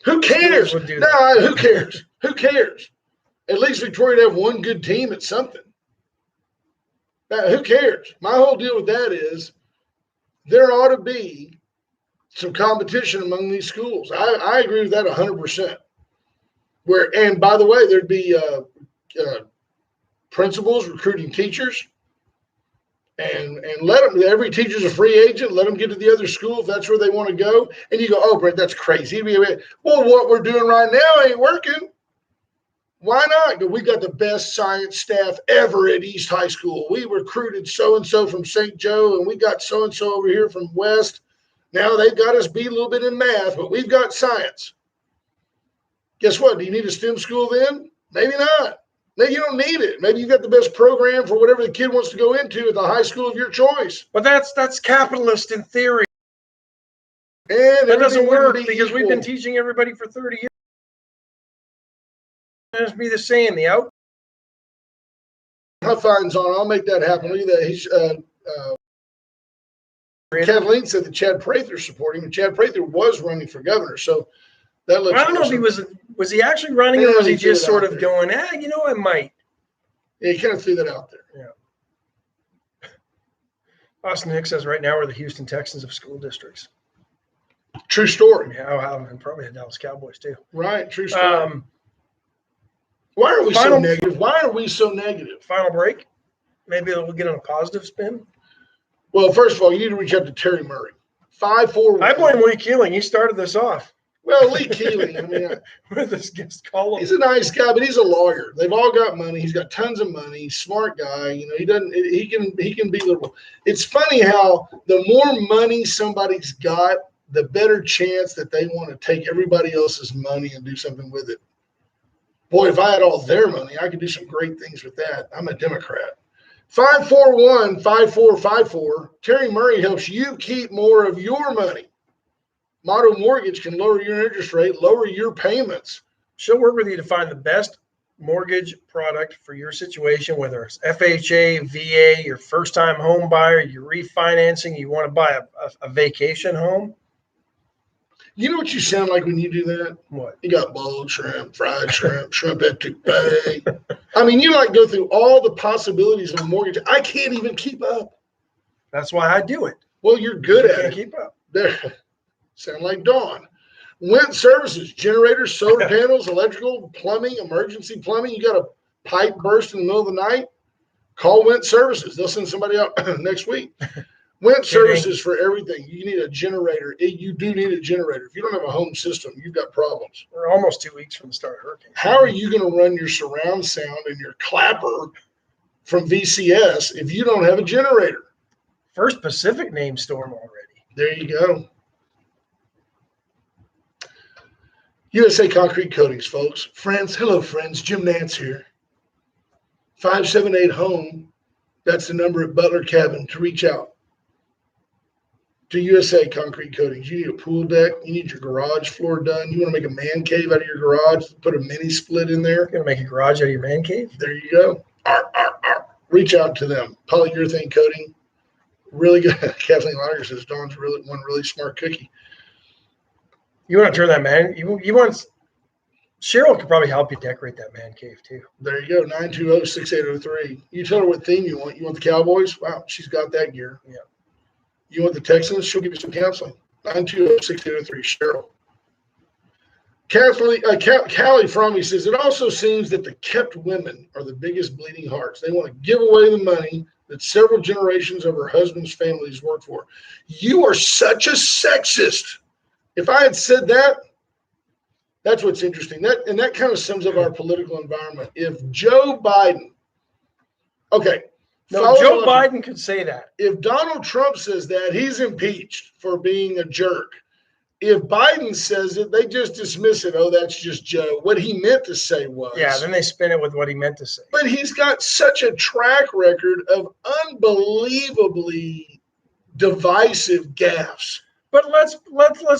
Who cares? No, who cares? Who cares? At least Victoria would have one good team at something. Now, who cares? My whole deal with that is there ought to be some competition among these schools. I agree with that 100%. And by the way, there'd be principals recruiting teachers, and let them. Every teacher's a free agent. Let them get to the other school if that's where they want to go. And you go, oh, Brent, that's crazy. Well, what we're doing right now ain't working. Why not? We got the best science staff ever at East High School. We recruited so-and-so from St. Joe, and we got so-and-so over here from West. Now they've got us beat a little bit in math, but we've got science. Guess what? Do you need a STEM school then? Maybe not. Maybe you don't need it. Maybe you got the best program for whatever the kid wants to go into at the high school of your choice. But that's capitalist in theory. And that doesn't work because equal. we've been teaching everybody for 30 years. It's be the same. The out. Huffines on. I'll make that happen. Look at that. He's Kathleen said that Chad Prather's supporting him, and Chad Prather was running for governor. So that lets I don't know if he was he actually running, or was he just sort of going, I might. Yeah, he kind of threw that out there. Yeah. Austin Hicks says right now we're the Houston Texans of school districts. True story. Yeah, and probably the Dallas Cowboys too. Right, true story. Why are we so negative? Why are we so negative? Final break. Maybe we'll get on a positive spin. Well, first of all, you need to reach out to Terry Murray. 541. I blame Lee Keeling. He started this off. Well, Lee Keeling, with this guest column. He's a nice guy, but he's a lawyer. They've all got money. He's got tons of money. He's a smart guy. He can be liberal. It's funny how the more money somebody's got, the better chance that they want to take everybody else's money and do something with it. Boy, if I had all their money, I could do some great things with that. I'm a Democrat. 541-5454. Terry Murray helps you keep more of your money. Motto Mortgage can lower your interest rate, lower your payments. She'll work with you to find the best mortgage product for your situation, whether it's FHA, VA, your first-time home buyer, you're refinancing, you want to buy a vacation home. You know what you sound like when you do that? What? You got boiled shrimp, fried shrimp, shrimp etouffee. I mean, you go through all the possibilities of a mortgage. I can't even keep up. That's why I do it. Well, you're good at it. Can't keep up. There. Sound like Dawn. Went Services, generators, solar panels, electrical, plumbing, emergency plumbing. You got a pipe burst in the middle of the night? Call Went Services. They'll send somebody out next week. Went Services for everything. You need a generator. You do need a generator. If you don't have a home system, you've got problems. We're almost 2 weeks from the start of hurricane. How are you going to run your surround sound and your clapper from VCS if you don't have a generator? First Pacific named storm already. There you go. USA Concrete Coatings, folks. Friends, hello, friends. Jim Nance here. 578-HOME. That's the number at Butler Cabin to reach out to USA Concrete Coatings. You need a pool deck. You need your garage floor done. You want to make a man cave out of your garage, put a mini split in there. You're going to make a garage out of your man cave? There you go. Reach out to them. Polyurethane coating. Really good. Kathleen Lager says Dawn's one really smart cookie. You want to turn that man? You want Cheryl could probably help you decorate that man cave too. There you go. 920-6803. You tell her what theme you want. You want the Cowboys? Wow, she's got that gear. Yeah. You want the Texans? She'll give you some counseling. 920-6803. Cheryl. Callie Frommy says, it also seems that the kept women are the biggest bleeding hearts. They want to give away the money that several generations of her husband's families worked for. You are such a sexist. If I had said that, that's what's interesting. That kind of sums up our political environment. If Joe Biden, okay. No, Joe Biden could say that. If Donald Trump says that, he's impeached for being a jerk. If Biden says it, they just dismiss it. Oh, that's just Joe. What he meant to say was. Yeah, then they spin it with what he meant to say. But he's got such a track record of unbelievably divisive gaffes. But let's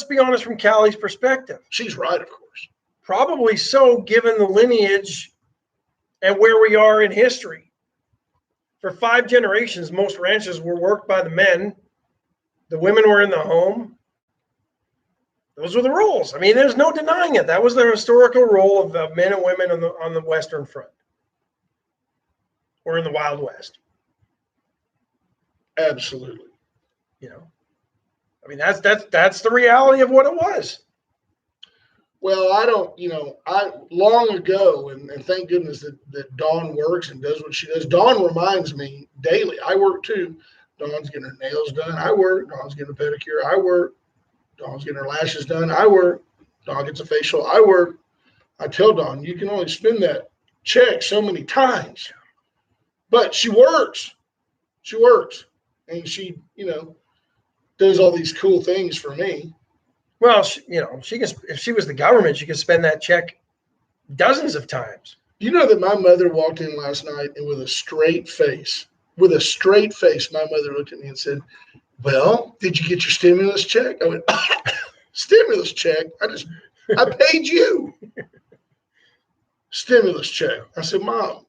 be honest from Callie's perspective. She's right, of course. Probably so, given the lineage and where we are in history. For 5 generations, most ranches were worked by the men. The women were in the home. Those were the rules. I mean, there's no denying it. That was the historical role of men and women on the Western Front or in the Wild West. Absolutely. I mean, that's the reality of what it was. Well, I don't, I long ago, and thank goodness that Dawn works and does what she does. Dawn reminds me daily. I work too. Dawn's getting her nails done. I work. Dawn's getting a pedicure. I work. Dawn's getting her lashes done. I work. Dawn gets a facial. I work. I tell Dawn, you can only spend that check so many times. But she works. She works. And she, does all these cool things for me. Well, she can. If she was the government, she could spend that check dozens of times. You know that my mother walked in last night and with a straight face, my mother looked at me and said, "Well, did you get your stimulus check?" I went, "Stimulus check? I paid you." Stimulus check. I said, "Mom,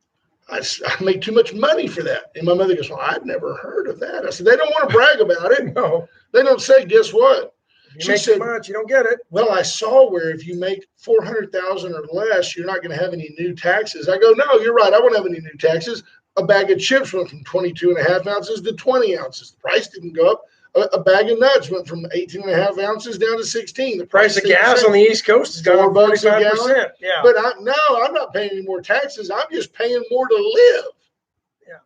I made too much money for that." And my mother goes, "Well, I've never heard of that." I said, "They don't want to brag about it." No. They don't say, "Guess what? You make too much, you don't get it." "Well, I saw where if you make $400,000 or less, you're not going to have any new taxes." I go, "No, you're right. I won't have any new taxes. A bag of chips went from 22.5 ounces to 20 ounces. The price didn't go up. A bag of nuts went from 18.5 ounces down to 16. The Price of gas on the East Coast has gone up $4 a gallon. 45%. Yeah. But I'm not paying any more taxes. I'm just paying more to live." Yeah.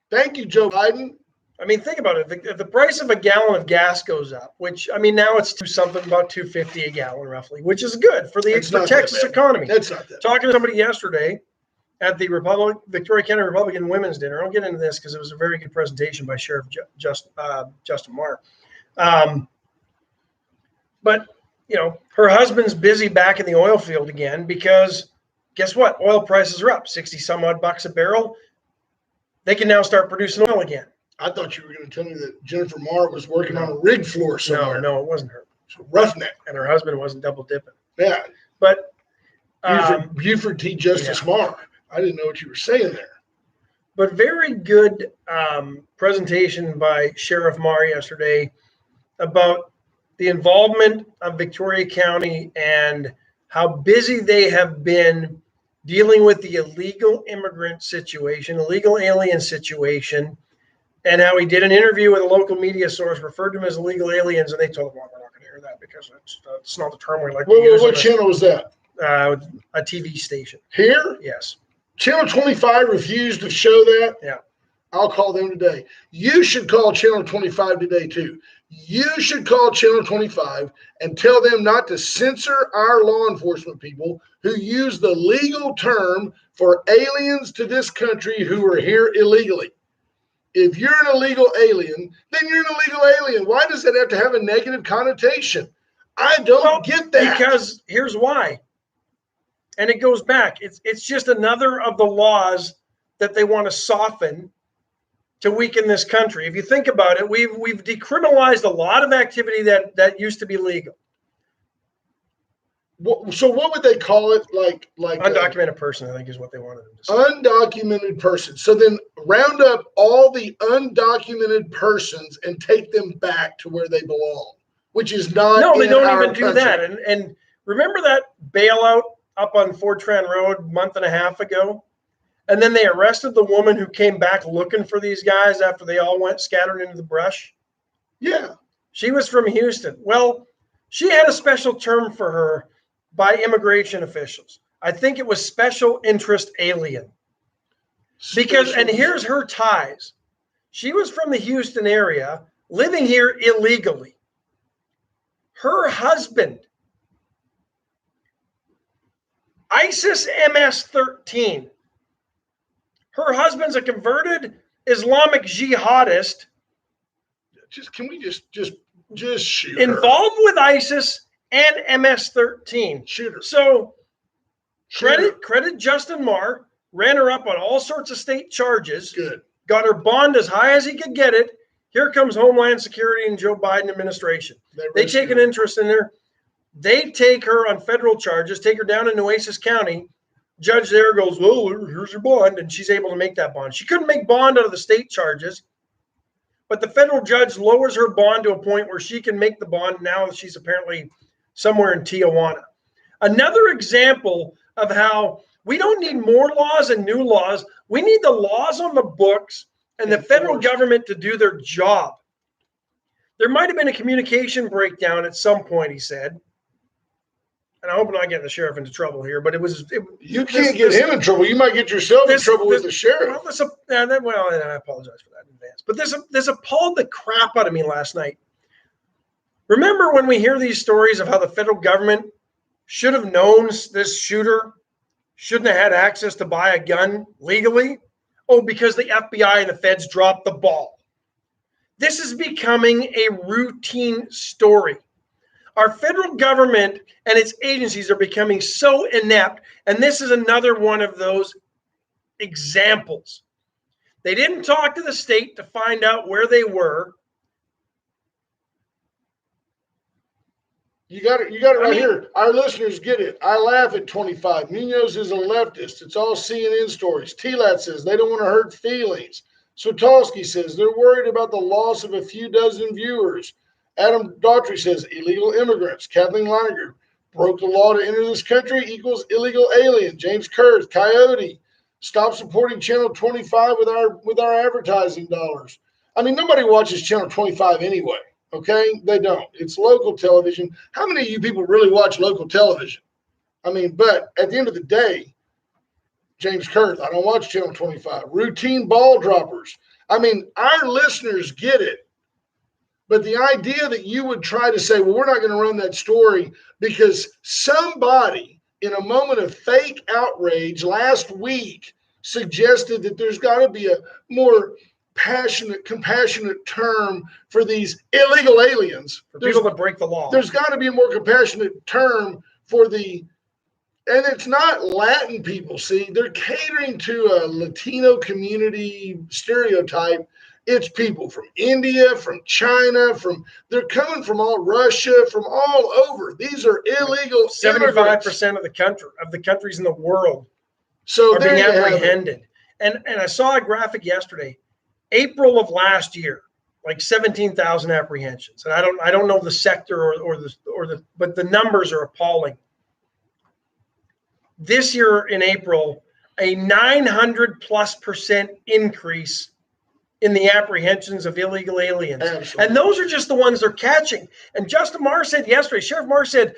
Thank you, Joe Biden. I mean, think about it. If the price of a gallon of gas goes up, which, I mean, now it's about $2.50 a gallon roughly, which is good for the Texas economy. That's not that. Talking to somebody yesterday at the Victoria County Republican Women's Dinner. I'll get into this because it was a very good presentation by Sheriff Justin Marr. But, her husband's busy back in the oil field again because guess what? Oil prices are up 60 some odd bucks a barrel. They can now start producing oil again. I thought you were going to tell me that Jennifer Marr was working on a rig floor somewhere. No, it wasn't her. So roughneck. And her husband wasn't double dipping. Yeah. But Buford T. Justice Marr. I didn't know what you were saying there. But very good presentation by Sheriff Marr yesterday about the involvement of Victoria County and how busy they have been dealing with the illegal immigrant situation, illegal alien situation, and how he did an interview with a local media source, referred to them as illegal aliens, and they told him, "Well, we're not going to air that because it's not the term we like to use." What channel was that? A TV station. Here? Yes. Channel 25 refused to show that? Yeah. I'll call them today. You should call Channel 25 today, too. You should call Channel 25 and tell them not to censor our law enforcement people who use the legal term for aliens to this country who are here illegally. If you're an illegal alien, then you're an illegal alien. Why does that have to have a negative connotation? I don't get that. Because here's why. And it goes back. It's just another of the laws that they want to soften to weaken this country. If you think about it, we've decriminalized a lot of activity that used to be legal. So what would they call it? Like undocumented person, I think, is what they wanted them to say. Undocumented person. So then round up all the undocumented persons and take them back to where they belong, which is not. No, they don't even country. do that. And remember that bailout up on Fortran Road a month and a half ago? And then they arrested the woman who came back looking for these guys after they all went scattered into the brush. Yeah. She was from Houston. Well, she had a special term for her by immigration officials. I think it was special interest alien. And here's her ties. She was from the Houston area, living here illegally. Her husband, ISIS MS-13. Her husband's a converted Islamic jihadist. Can we just shoot involved with ISIS and MS-13. Shoot her. So credit Justin Marr, ran her up on all sorts of state charges. Good. Got her bond as high as he could get it. Here comes Homeland Security and Joe Biden administration. They take an interest in her. They take her on federal charges, take her down in Nueces County. Judge there goes, "Well, here's your bond," and she's able to make that bond. She couldn't make bond out of the state charges, but the federal judge lowers her bond to a point where she can make the bond. Now she's apparently somewhere in Tijuana. Another example of how we don't need more laws and new laws. We need the laws on the books and the federal government to do their job. There might have been a communication breakdown at some point, he said. and I hope I'm not getting the sheriff into trouble here, but You can't get him in trouble. You might get yourself in trouble with the sheriff. Well, and I apologize for that in advance. But this appalled the crap out of me last night. Remember when we hear these stories of how the federal government should have known this shooter shouldn't have had access to buy a gun legally? Oh, because the FBI and the feds dropped the ball. This is becoming a routine story. Our federal government and its agencies are becoming so inept, and this is another one of those examples. They didn't talk to the state to find out where they were. You got it right here. Our listeners get it. I laugh at 25. Munoz is a leftist. It's all CNN stories. TLAT says they don't want to hurt feelings. Sotolsky says they're worried about the loss of a few dozen viewers. Adam Daughtry says illegal immigrants. Kathleen Leininger broke the law to enter this country equals illegal alien. James Kurth, Coyote, stop supporting Channel 25 with our advertising dollars. I mean, nobody watches Channel 25 anyway. Okay, they don't. It's local television. How many of you people really watch local television? I mean, but at the end of the day, James Kurth, I don't watch Channel 25. Routine ball droppers. I mean, our listeners get it. But the idea that you would try to say, well, we're not going to run that story because somebody in a moment of fake outrage last week suggested that there's got to be a more passionate, compassionate term for these illegal aliens. For people that break the law. There's got to be a more compassionate term for and it's not Latin people, see, they're catering to a Latino community stereotype. It's people from India, from China, they're coming from all Russia, from all over. These are illegal 75% of the countries in the world are being apprehended. And I saw a graphic yesterday. April of last year, like 17,000 apprehensions. And I don't know the sector but the numbers are appalling. This year in April, a 900+% increase in the apprehensions of illegal aliens. Absolutely. And those are just the ones they're catching. And Justin Marr said yesterday, Sheriff Marr said,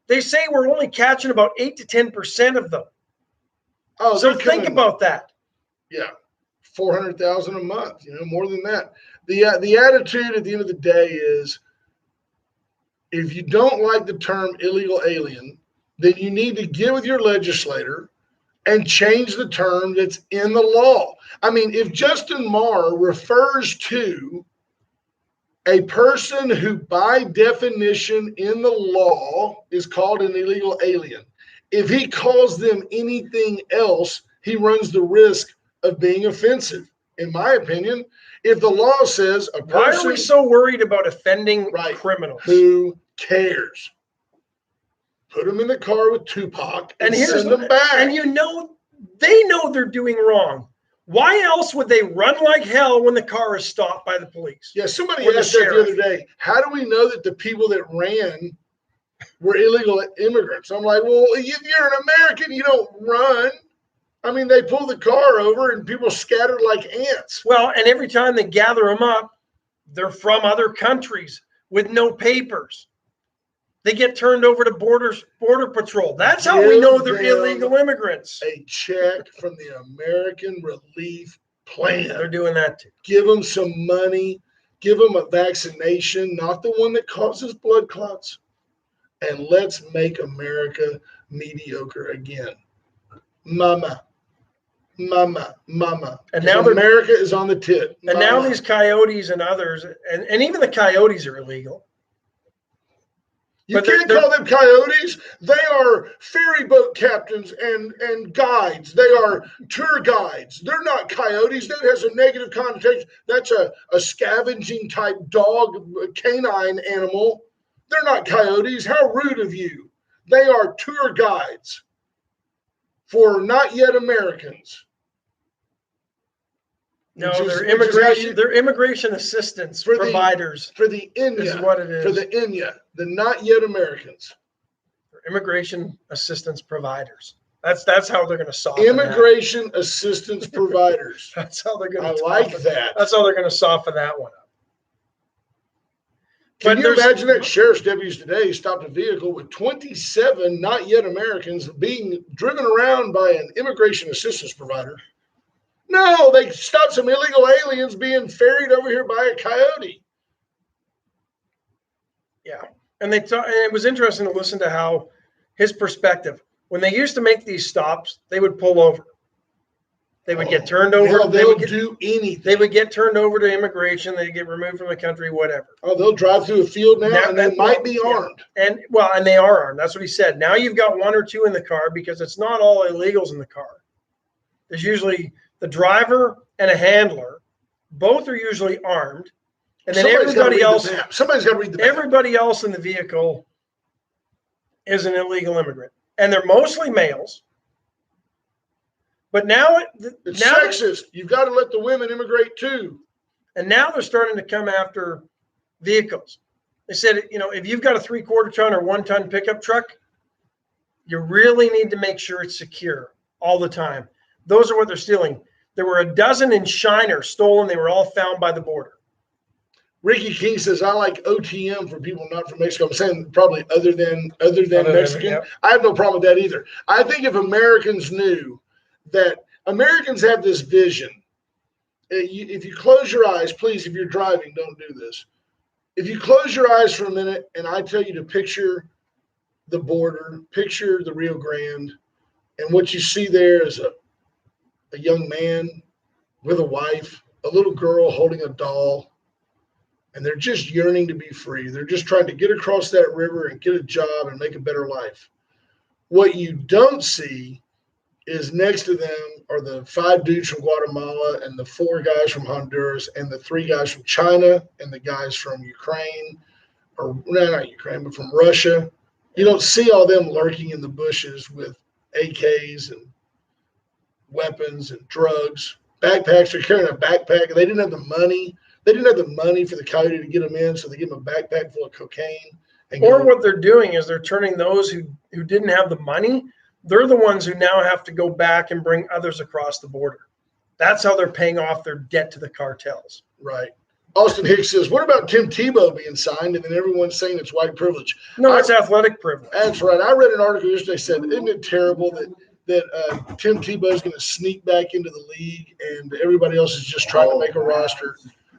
they say we're only catching about 8 to 10% of them. Oh, so think about that. Yeah. 400,000 a month, more than that. The attitude at the end of the day is if you don't like the term illegal alien, then you need to get with your legislator and change the term that's in the law. I mean, if Justin Marr refers to a person who by definition in the law is called an illegal alien, if he calls them anything else, he runs the risk of being offensive, in my opinion. If the law says a person... Why are we so worried about offending criminals? Who cares? Put them in the car with Tupac and send them back. And they know they're doing wrong. Why else would they run like hell when the car is stopped by the police? Yeah, somebody asked that the other day. How do we know that the people that ran were illegal immigrants? I'm like, well, if you're an American, you don't run. I mean, they pull the car over and people scattered like ants. Well, and every time they gather them up, they're from other countries with no papers. They get turned over to Border Patrol. That's how we know they're illegal immigrants. A check from the American Relief Plan. They're doing that too. Give them some money. Give them a vaccination, not the one that causes blood clots. And let's make America mediocre again. Mama. And now America is on the tit. And now these coyotes and others, and even the coyotes are illegal. You can't call them coyotes. They are ferry boat captains and guides. They are tour guides. They're not coyotes. That has a negative connotation. That's a scavenging type dog, canine animal. They're not coyotes. How rude of you. They are tour guides for not yet Americans. No, they're immigration assistance providers. For the Inya. Is what it is. For the Inya, the not yet Americans. For immigration assistance providers. That's how they're going to soften immigration assistance providers. That's how they're going to I like that. That's how they're going to soften that one up. Can But you imagine that sheriff's deputies today stopped a vehicle with 27 not yet Americans being driven around by an immigration assistance provider? No, they stopped some illegal aliens being ferried over here by a coyote. Yeah. And and it was interesting to listen to how his perspective, when they used to make these stops, they would pull over. They would get turned over. They'll do anything. They would get turned over to immigration. They'd get removed from the country, whatever. Oh, they'll drive through a field now, and they might be armed. And they are armed. That's what he said. Now you've got one or two in the car because it's not all illegals in the car. There's usually the driver and a handler. Both are usually armed. And then everybody else, somebody's got to read the map. Everybody else in the vehicle is an illegal immigrant. And they're mostly males. But now it's sexist. You've got to let the women immigrate too. And now they're starting to come after vehicles. They said, if you've got a 3/4 ton or 1 ton pickup truck, you really need to make sure it's secure all the time. Those are what they're stealing. There were a dozen in Shiner stolen. They were all found by the border. Ricky King says, I like OTM for people not from Mexico. I'm saying probably other than Mexican. Yeah. I have no problem with that either. I think if Americans knew that Americans have this vision. If you close your eyes, please, if you're driving, don't do this. If you close your eyes for a minute and I tell you to picture the border, picture the Rio Grande, and what you see there is a young man with a wife, a little girl holding a doll, and they're just yearning to be free. They're just trying to get across that river and get a job and make a better life. What you don't see is next to them are the 5 dudes from Guatemala and the 4 guys from Honduras and the 3 guys from China and the guys from Ukraine, or no, not Ukraine, but from Russia. You don't see all them lurking in the bushes with AKs and weapons and drugs. Backpacks. They're carrying a backpack. They didn't have the money. They didn't have the money for the coyote to get them in, so they give them a backpack full of cocaine. Or what they're doing is they're turning those who didn't have the money. They're the ones who now have to go back and bring others across the border. That's how they're paying off their debt to the cartels. Right. Austin Hicks says, what about Tim Tebow being signed? And then everyone's saying it's white privilege. No, it's athletic privilege. That's right. I read an article yesterday that said, isn't it terrible that Tim Tebow is going to sneak back into the league and everybody else is just trying to make a roster?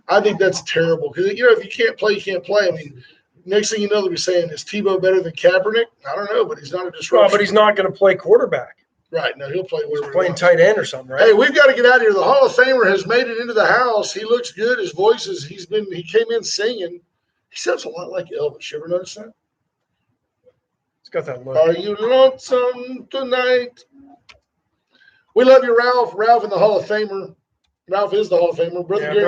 I think that's terrible because, if you can't play, you can't play. I mean, next thing you know, they'll be saying, is Tebow better than Kaepernick? I don't know, but he's not a disruption. Well, but he's not going to play quarterback. Right. No, he'll play wherever. He's playing tight end or something, right? Hey, we've got to get out of here. The Hall of Famer has made it into the house. He looks good. His voice is, he came in singing. He sounds a lot like Elvis. You ever notice that? He's got that look. Are you lonesome tonight? We love you, Ralph. Ralph in the Hall of Famer. Ralph is the Hall of Famer. Brother Gary